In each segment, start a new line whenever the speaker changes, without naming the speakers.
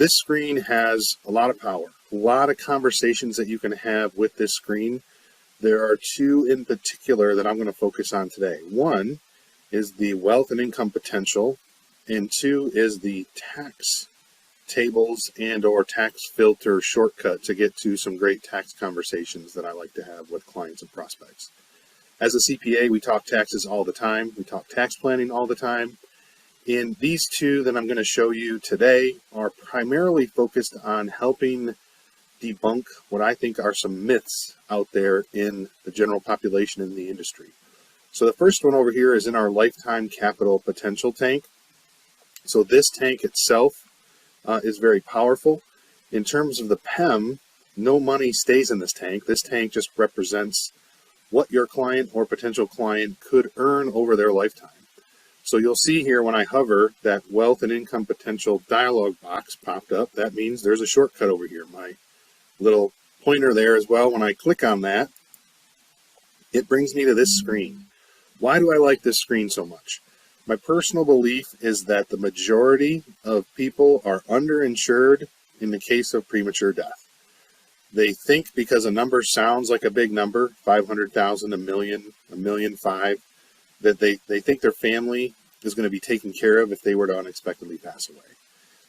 This screen has a lot of power, a lot of conversations that you can have with this screen. There are two in particular that I'm going to focus on today. One is the wealth and income potential, and two is the tax tables and or tax filter shortcut to get to some great tax conversations that I like to have with clients and prospects. As a CPA, we talk taxes all the time. We talk tax planning all the time. And these two that I'm going to show you today are primarily focused on helping debunk what I think are some myths out there in the general population in the industry. So the first one over here is in our lifetime capital potential tank. So this tank itself is very powerful. In terms of the PEM, no money stays in this tank. This tank just represents what your client or potential client could earn over their lifetime. So you'll see here when I hover, that wealth and income potential dialog box popped up. That means there's a shortcut over here. My little pointer there as well. When I click on that, it brings me to this screen. Why do I like this screen so much? My personal belief is that the majority of people are underinsured in the case of premature death. They think because a number sounds like a big number, 500,000, a million, $1.5 million, that they think their family is going to be taken care of if they were to unexpectedly pass away.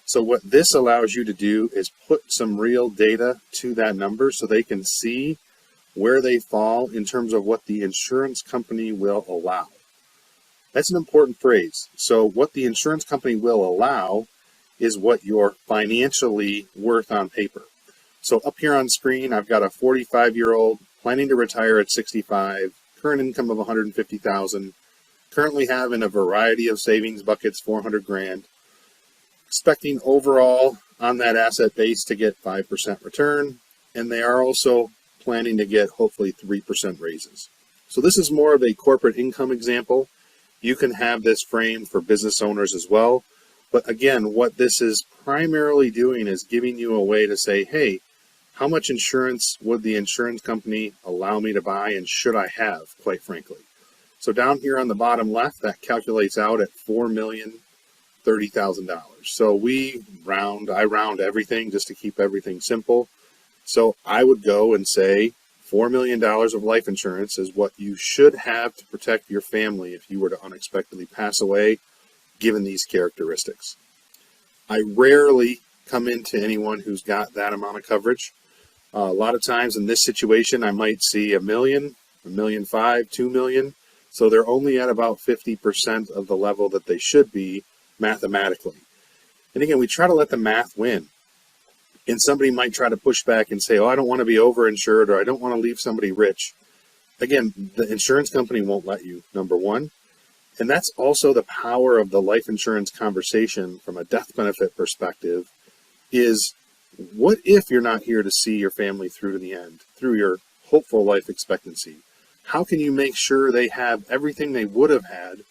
So what this allows you to do is put some real data to that number so they can see where they fall in terms of what the insurance company will allow. That's an important phrase. So what the insurance company will allow is what you're financially worth on paper. So up here on screen, I've got a 45-year-old planning to retire at 65, current income of 150,000, currently having a variety of savings buckets, 400 grand, expecting overall on that asset base to get 5% return, and they are also planning to get hopefully 3% raises. So this is more of a corporate income example. You can have this framed for business owners as well. But again, what this is primarily doing is giving you a way to say, hey, how much insurance would the insurance company allow me to buy, and should I have, quite frankly? So down here on the bottom left, that calculates out at $4,030,000. So I round everything just to keep everything simple. So I would go and say $4 million of life insurance is what you should have to protect your family if you were to unexpectedly pass away, given these characteristics. I rarely come into anyone who's got that amount of coverage. A lot of times in this situation, I might see $1 million, $1.5 million, $2 million. So they're only at about 50% of the level that they should be mathematically. And again, we try to let the math win. And somebody might try to push back and say, oh, I don't want to be overinsured, or I don't want to leave somebody rich. Again, the insurance company won't let you, number one. And that's also the power of the life insurance conversation from a death benefit perspective is, what if you're not here to see your family through to the end, through your hopeful life expectancy? How can you make sure they have everything they would have had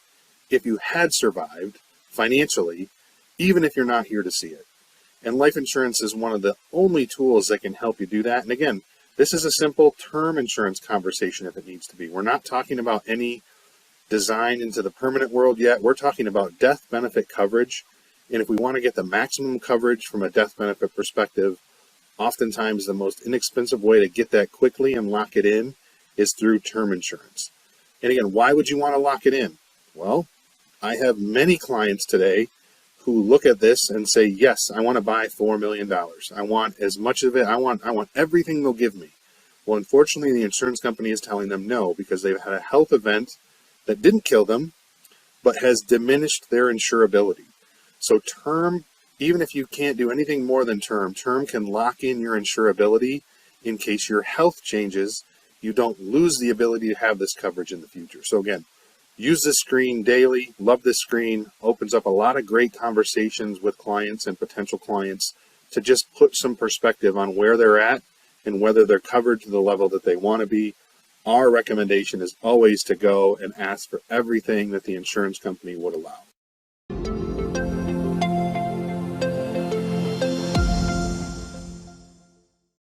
if you had survived financially, even if you're not here to see it? And life insurance is one of the only tools that can help you do that. And again, this is a simple term insurance conversation if it needs to be. We're not talking about any design into the permanent world yet. We're talking about death benefit coverage. And if we want to get the maximum coverage from a death benefit perspective, oftentimes the most inexpensive way to get that quickly and lock it in is through term insurance. And again, why would you want to lock it in? Well, I have many clients today who look at this and say, yes, I want to buy $4 million. I want as much of it. I want everything they'll give me. Well, unfortunately, the insurance company is telling them no, because they've had a health event that didn't kill them, but has diminished their insurability. So term, even if you can't do anything more than term can lock in your insurability in case your health changes. You don't lose the ability to have this coverage in the future. So again, use this screen daily. Love this screen. Opens up a lot of great conversations with clients and potential clients to just put some perspective on where they're at and whether they're covered to the level that they want to be. Our recommendation is always to go and ask for everything that the insurance company would allow.